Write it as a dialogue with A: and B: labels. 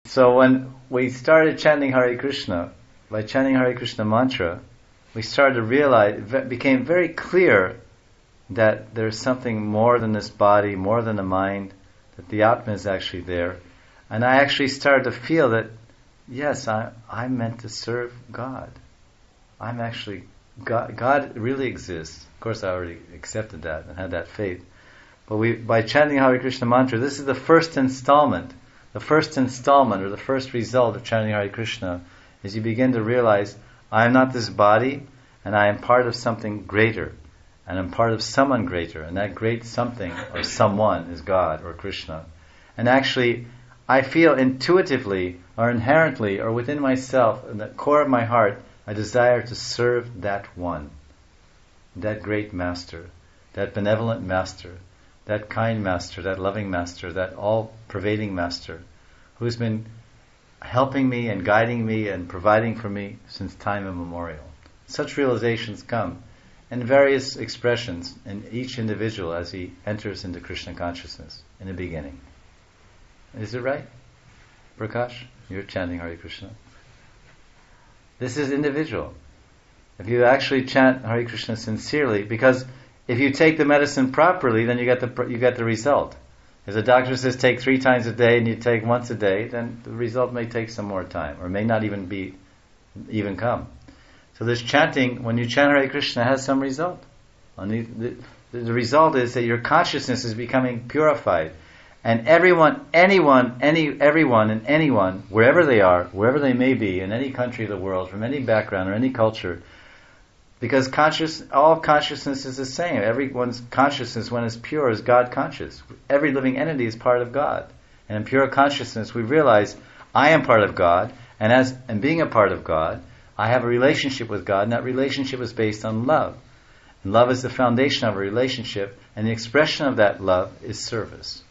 A: So when we started chanting Hare Krishna, by chanting Hare Krishna mantra, we started to realize, it became very clear that there's something more than this body, more than the mind, that the Atma is actually there. And I actually started to feel that, yes, I'm meant to serve God. I'm actually, God really exists. Of course, I already accepted that and had that faith. But by chanting Hare Krishna mantra, this is the first installment. The first installment, or the first result of chanting Hare Krishna, is you begin to realize, I am not this body, and I am part of something greater. And I'm part of someone greater, and that great something, or someone, is God, or Krishna. And actually, I feel intuitively, or inherently, or within myself, in the core of my heart, a desire to serve that one, that great master, that benevolent master, that kind master, that loving master, that all-pervading master, who's been helping me and guiding me and providing for me since time immemorial. Such realizations come in various expressions in each individual as he enters into Krishna consciousness in the beginning. Is it right? Prakash, you're chanting Hare Krishna. This is individual. If you actually chant Hare Krishna sincerely, because if you take the medicine properly, then you get the result. If the doctor says take 3 times a day and you take once a day, then the result may take some more time, or may not even come. So this chanting, when you chant Hare Krishna, has some result. The result is that your consciousness is becoming purified. And everyone, and anyone, wherever they are, wherever they may be, in any country of the world, from any background or any culture, because all consciousness is the same. Everyone's consciousness, when it's pure, is God conscious. Every living entity is part of God. And in pure consciousness, we realize, I am part of God, and being a part of God, I have a relationship with God, and that relationship is based on love. And love is the foundation of a relationship, and the expression of that love is service.